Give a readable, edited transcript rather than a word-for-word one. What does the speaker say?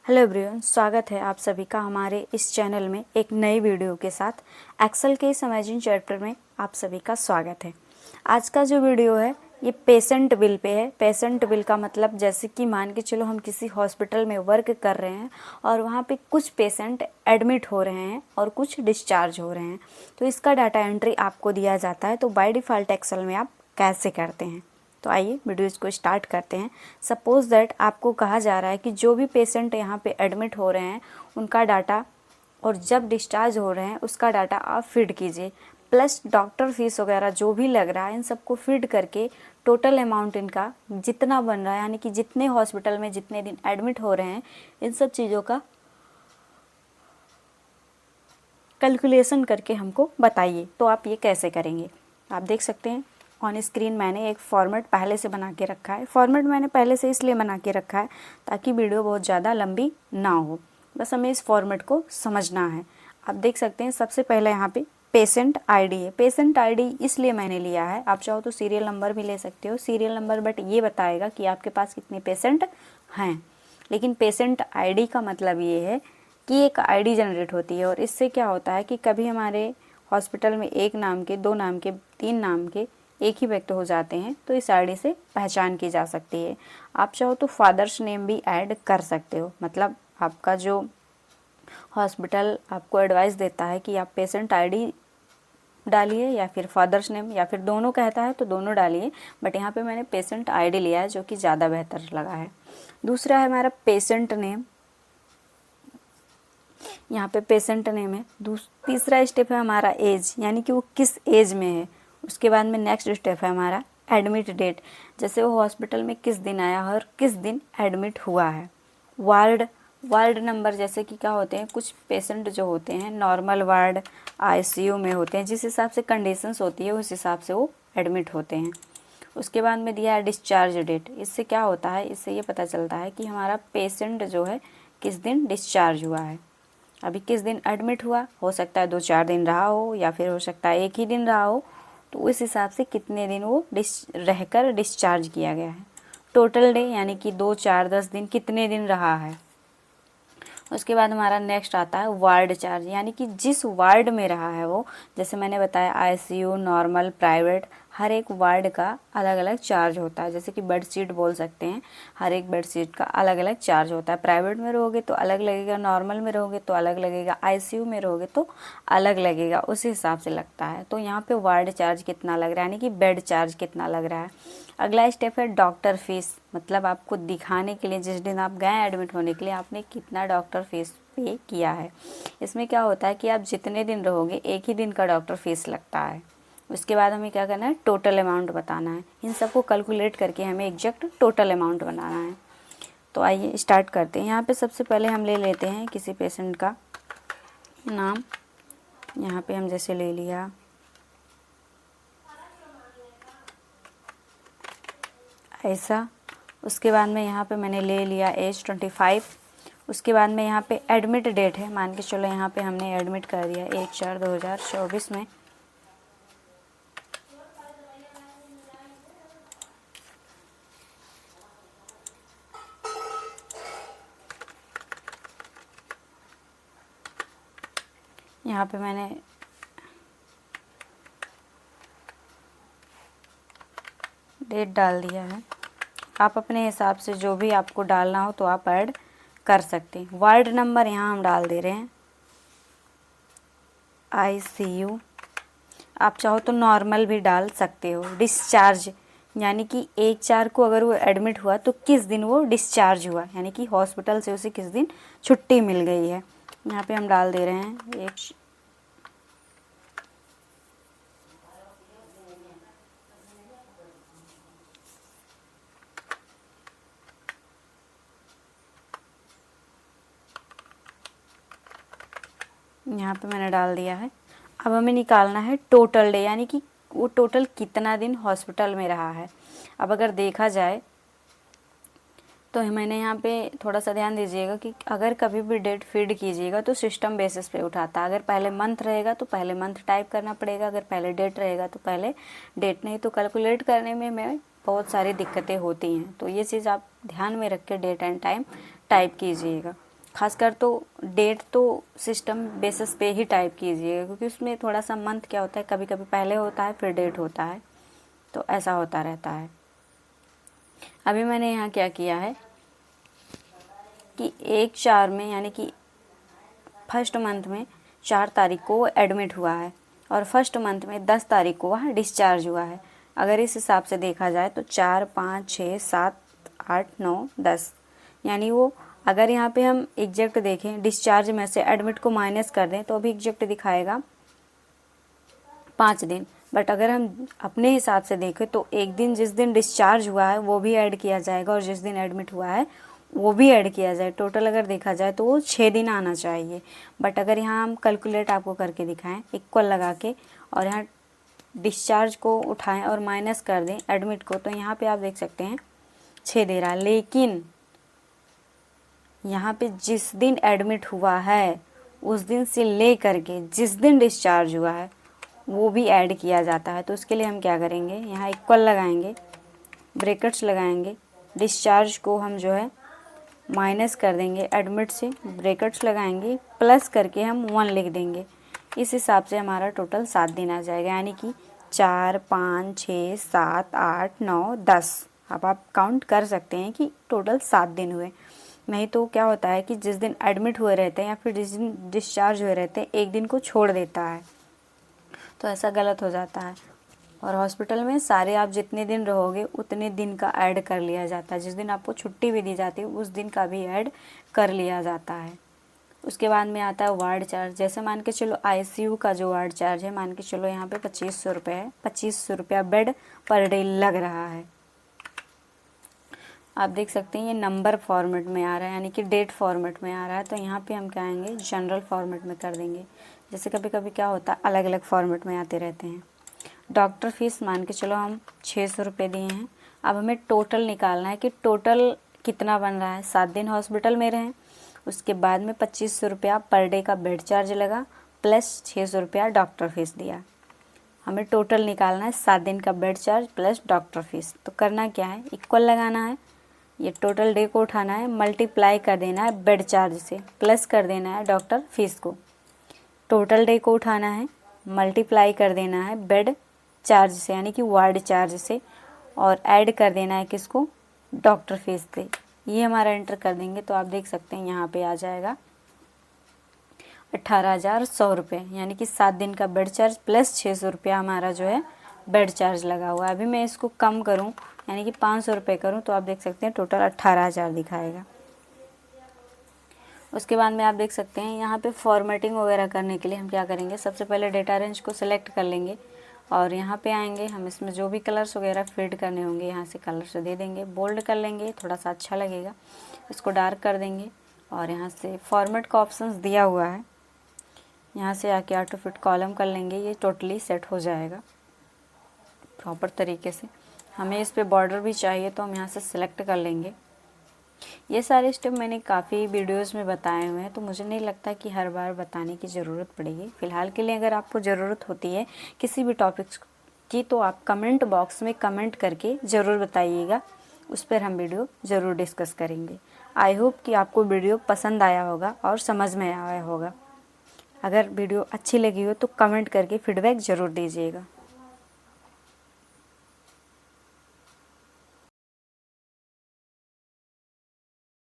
Hello everyone, स्वागत है आप सभी का हमारे इस चैनल में एक नई वीडियो के साथ। एक्सेल के इस अमेजिंग चैप्टर में आप सभी का स्वागत है। आज का जो वीडियो है ये पेशेंट बिल पे है। पेशेंट बिल का मतलब जैसे कि मान के चलो हम किसी हॉस्पिटल में वर्क कर रहे हैं और वहाँ पे कुछ पेशेंट एडमिट हो रहे हैं और कुछ डिस्चार्ज हो रहे हैं, तो इसका डाटा एंट्री आपको दिया जाता है। तो बाय डिफ़ॉल्ट एक्सेल में आप कैसे करते हैं, तो आइए वीडियोस को स्टार्ट करते हैं। सपोज दैट आपको कहा जा रहा है कि जो भी पेशेंट यहाँ पे एडमिट हो रहे हैं उनका डाटा और जब डिस्चार्ज हो रहे हैं उसका डाटा आप फीड कीजिए, प्लस डॉक्टर फीस वगैरह जो भी लग रहा है इन सबको फीड करके टोटल अमाउंट इनका जितना बन रहा है, यानी कि जितने हॉस्पिटल में जितने दिन एडमिट हो रहे हैं इन सब चीज़ों का कैलकुलेशन करके हमको बताइए। तो आप ये कैसे करेंगे, आप देख सकते हैं ऑन स्क्रीन मैंने एक फॉर्मेट पहले से बना के रखा है। फॉर्मेट मैंने पहले से इसलिए बना के रखा है ताकि वीडियो बहुत ज़्यादा लंबी ना हो, बस हमें इस फॉर्मेट को समझना है। आप देख सकते हैं सबसे पहले यहाँ पे पेशेंट आईडी है। पेशेंट आईडी इसलिए मैंने लिया है, आप चाहो तो सीरियल नंबर भी ले सकते हो। सीरियल नंबर बट ये बताएगा कि आपके पास कितने पेशेंट हैं, लेकिन पेशेंट आईडी का मतलब ये है कि एक आईडी जनरेट होती है और इससे क्या होता है कि कभी हमारे हॉस्पिटल में एक नाम के, दो नाम के, तीन नाम के एक ही व्यक्ति हो जाते हैं तो इस आईडी से पहचान की जा सकती है। आप चाहो तो फादर्स नेम भी ऐड कर सकते हो, मतलब आपका जो हॉस्पिटल आपको एडवाइस देता है कि आप पेशेंट आईडी डालिए या फिर फादर्स नेम या फिर दोनों कहता है तो दोनों डालिए, बट यहाँ पे मैंने पेशेंट आईडी लिया है जो कि ज़्यादा बेहतर लगा है। दूसरा है हमारा पेशेंट नेम, यहाँ पे पेशेंट नेम है। तीसरा स्टेप है हमारा एज, यानी कि वो किस एज में है। उसके बाद में नेक्स्ट स्टेप है हमारा एडमिट डेट, जैसे वो हॉस्पिटल में किस दिन आया और किस दिन एडमिट हुआ है। वार्ड नंबर, जैसे कि क्या होते हैं कुछ पेशेंट जो होते हैं नॉर्मल वार्ड, आईसीयू में होते हैं, जिस हिसाब से कंडीशंस होती है उस हिसाब से वो एडमिट होते हैं। उसके बाद में दिया है डिस्चार्ज डेट। इससे क्या होता है, इससे ये पता चलता है कि हमारा पेशेंट जो है किस दिन डिस्चार्ज हुआ है। अभी किस दिन एडमिट हुआ, हो सकता है 2-4 दिन रहा हो या फिर हो सकता है एक ही दिन रहा हो, तो उस हिसाब से कितने दिन वो रहकर डिस्चार्ज किया गया है। टोटल डे यानी कि 2, 4, 10 दिन कितने दिन रहा है। उसके बाद हमारा नेक्स्ट आता है वार्ड चार्ज, यानी कि जिस वार्ड में रहा है वो, जैसे मैंने बताया आईसीयू, नॉर्मल, प्राइवेट, हर एक वार्ड का अलग अलग चार्ज होता है। जैसे कि बेड शीट बोल सकते हैं, हर एक बेड शीट का अलग अलग चार्ज होता है। प्राइवेट में रहोगे तो अलग लगेगा, नॉर्मल में रहोगे तो अलग लगेगा, आईसीयू में रहोगे तो अलग लगेगा, उस हिसाब से लगता है। तो यहाँ पे वार्ड चार्ज कितना लग रहा है, यानी कि बेड चार्ज कितना लग रहा है। अगला स्टेप है डॉक्टर फीस, मतलब आपको दिखाने के लिए जिस दिन आप गए एडमिट होने के लिए आपने कितना डॉक्टर फीस पे किया है। इसमें क्या होता है कि आप जितने दिन रहोगे एक ही दिन का डॉक्टर फीस लगता है। उसके बाद हमें क्या करना है, टोटल अमाउंट बताना है। इन सबको कैलकुलेट करके हमें एग्जैक्ट टोटल अमाउंट बनाना है। तो आइए स्टार्ट करते हैं। यहाँ पे सबसे पहले हम ले लेते हैं किसी पेशेंट का नाम। यहाँ पे हम जैसे ले लिया ऐसा। उसके बाद में यहाँ पे मैंने ले लिया एज 25। उसके बाद में यहाँ पे एडमिट डेट है, मान के चलो यहाँ पे हमने एडमिट कर दिया 1/4/2024 में। यहाँ पे मैंने डेट डाल दिया है। आप अपने हिसाब से जो भी आपको डालना हो तो आप ऐड कर सकते हैं। वार्ड नंबर यहाँ हम डाल दे रहे हैं आईसीयू। आप चाहो तो नॉर्मल भी डाल सकते हो। डिस्चार्ज यानी कि 1/4 को अगर वो एडमिट हुआ तो किस दिन वो डिस्चार्ज हुआ, यानी कि हॉस्पिटल से उसे किस दिन छुट्टी मिल गई है। यहाँ पे हम डाल दे रहे हैं एक। यहाँ पे मैंने डाल दिया है। अब हमें निकालना है टोटल डे, यानी कि वो टोटल कितना दिन हॉस्पिटल में रहा है। अब अगर देखा जाए तो मैंने यहाँ पे थोड़ा सा ध्यान दीजिएगा कि अगर कभी भी डेट फीड कीजिएगा तो सिस्टम बेसिस पे उठाता है। अगर पहले मंथ रहेगा तो पहले मंथ टाइप करना पड़ेगा, अगर पहले डेट रहेगा तो पहले डेट, नहीं तो कैलकुलेट करने में बहुत सारी दिक्कतें होती हैं। तो ये चीज़ आप ध्यान में रख के डेट एंड टाइम टाइप कीजिएगा। खासकर तो डेट तो सिस्टम बेसिस पे ही टाइप कीजिएगा, क्योंकि उसमें थोड़ा सा मंथ क्या होता है, कभी कभी पहले होता है फिर डेट होता है, तो ऐसा होता रहता है। अभी मैंने यहाँ क्या किया है कि 1/4 में, यानी कि फर्स्ट मंथ में 4 तारीख को वो एडमिट हुआ है और फर्स्ट मंथ में 10 तारीख को वह डिस्चार्ज हुआ है। अगर इस हिसाब से देखा जाए तो 4, 5, 6, 7, 8, 9, 10, यानी वो, अगर यहाँ पे हम एग्जैक्ट देखें, डिस्चार्ज में से एडमिट को माइनस कर दें तो अभी एग्जैक्ट दिखाएगा 5 दिन। बट अगर हम अपने हिसाब से देखें तो एक दिन, जिस दिन डिस्चार्ज हुआ है वो भी ऐड किया जाएगा और जिस दिन एडमिट हुआ है वो भी ऐड किया जाए। टोटल अगर देखा जाए तो वो 6 दिन आना चाहिए। बट अगर यहाँ हम कैलकुलेट आपको करके दिखाएं इक्वल लगा के, और यहाँ डिस्चार्ज को उठाएं और माइनस कर दें एडमिट को, तो यहाँ पे आप देख सकते हैं 6 दे रहा है। लेकिन यहाँ पे जिस दिन एडमिट हुआ है उस दिन से ले करके जिस दिन डिस्चार्ज हुआ है वो भी ऐड किया जाता है। तो उसके लिए हम क्या करेंगे, यहाँ इक्वल लगाएंगे, ब्रैकेट्स लगाएंगे, डिस्चार्ज को हम जो है माइनस कर देंगे एडमिट से, ब्रैकेट्स लगाएंगे, प्लस करके हम 1 लिख देंगे। इस हिसाब से हमारा टोटल 7 दिन आ जाएगा, यानी कि 4, 5, 6, 7, 8, 9, 10। अब आप काउंट कर सकते हैं कि टोटल 7 दिन हुए। नहीं तो क्या होता है कि जिस दिन एडमिट हुए रहते हैं या फिर जिस दिन डिस्चार्ज हुए रहते हैं एक दिन को छोड़ देता है, तो ऐसा गलत हो जाता है। और हॉस्पिटल में सारे आप जितने दिन रहोगे उतने दिन का ऐड कर लिया जाता है। जिस दिन आपको छुट्टी भी दी जाती है उस दिन का भी ऐड कर लिया जाता है। उसके बाद में आता है वार्ड चार्ज। जैसे मान के चलो आईसीयू का जो वार्ड चार्ज है, मान के चलो यहाँ पे 2500 रुपये है, 2500 रुपया बेड पर डे लग रहा है। आप देख सकते हैं ये नंबर फॉर्मेट में आ रहा है, यानी कि डेट फॉर्मेट में आ रहा है। तो यहाँ पे हम क्या आएंगे, जनरल फॉर्मेट में कर देंगे। जैसे कभी कभी क्या होता है अलग अलग फॉर्मेट में आते रहते हैं। डॉक्टर फीस मान के चलो हम 600 रुपये दिए हैं। अब हमें टोटल निकालना है कि टोटल कितना बन रहा है। 7 दिन हॉस्पिटल में रहें, उसके बाद में 2500 रुपया पर डे का बेड चार्ज लगा, प्लस 600 रुपया डॉक्टर फीस दिया। हमें टोटल निकालना है 7 दिन का bed charge plus doctor fees. तो करना क्या है, इक्वल लगाना है, ये टोटल डे को उठाना है, मल्टीप्लाई कर देना है बेड चार्ज से, प्लस कर देना है डॉक्टर फीस को। टोटल डे को उठाना है, मल्टीप्लाई कर देना है बेड चार्ज से, यानी कि वार्ड चार्ज से, और ऐड कर देना है किसको, डॉक्टर फीस पे। ये हमारा एंटर कर देंगे तो आप देख सकते हैं यहाँ पे आ जाएगा 18,100 रुपये, यानी कि 7 दिन का बेड चार्ज प्लस 600 रुपया हमारा जो है बेड चार्ज लगा हुआ है। अभी मैं इसको कम करूँ, यानी कि 500 रुपये करूँ, तो आप देख सकते हैं टोटल 18,000 दिखाएगा। उसके बाद में आप देख सकते हैं यहाँ पे फॉर्मेटिंग वगैरह करने के लिए हम क्या करेंगे, सबसे पहले डेटा रेंज को सिलेक्ट कर लेंगे और यहाँ पे आएंगे। हम इसमें जो भी कलर्स वगैरह फीड करने होंगे यहाँ से कलर्स दे देंगे, बोल्ड कर लेंगे, थोड़ा सा अच्छा लगेगा। इसको डार्क कर देंगे और यहाँ से फॉर्मेट का ऑप्शंस दिया हुआ है, यहाँ से आके ऑटो फिट कॉलम कर लेंगे। ये टोटली सेट हो जाएगा प्रॉपर तरीके से। हमें इस पे बॉर्डर भी चाहिए तो हम यहाँ से सिलेक्ट कर लेंगे। ये सारे स्टेप मैंने काफ़ी वीडियोस में बताए हुए हैं, तो मुझे नहीं लगता कि हर बार बताने की ज़रूरत पड़ेगी। फ़िलहाल के लिए अगर आपको ज़रूरत होती है किसी भी टॉपिक्स की तो आप कमेंट बॉक्स में कमेंट करके ज़रूर बताइएगा, उस पर हम वीडियो ज़रूर डिस्कस करेंगे। आई होप कि आपको वीडियो पसंद आया होगा और समझ में आया होगा। अगर वीडियो अच्छी लगी हो तो कमेंट करके फीडबैक ज़रूर दीजिएगा।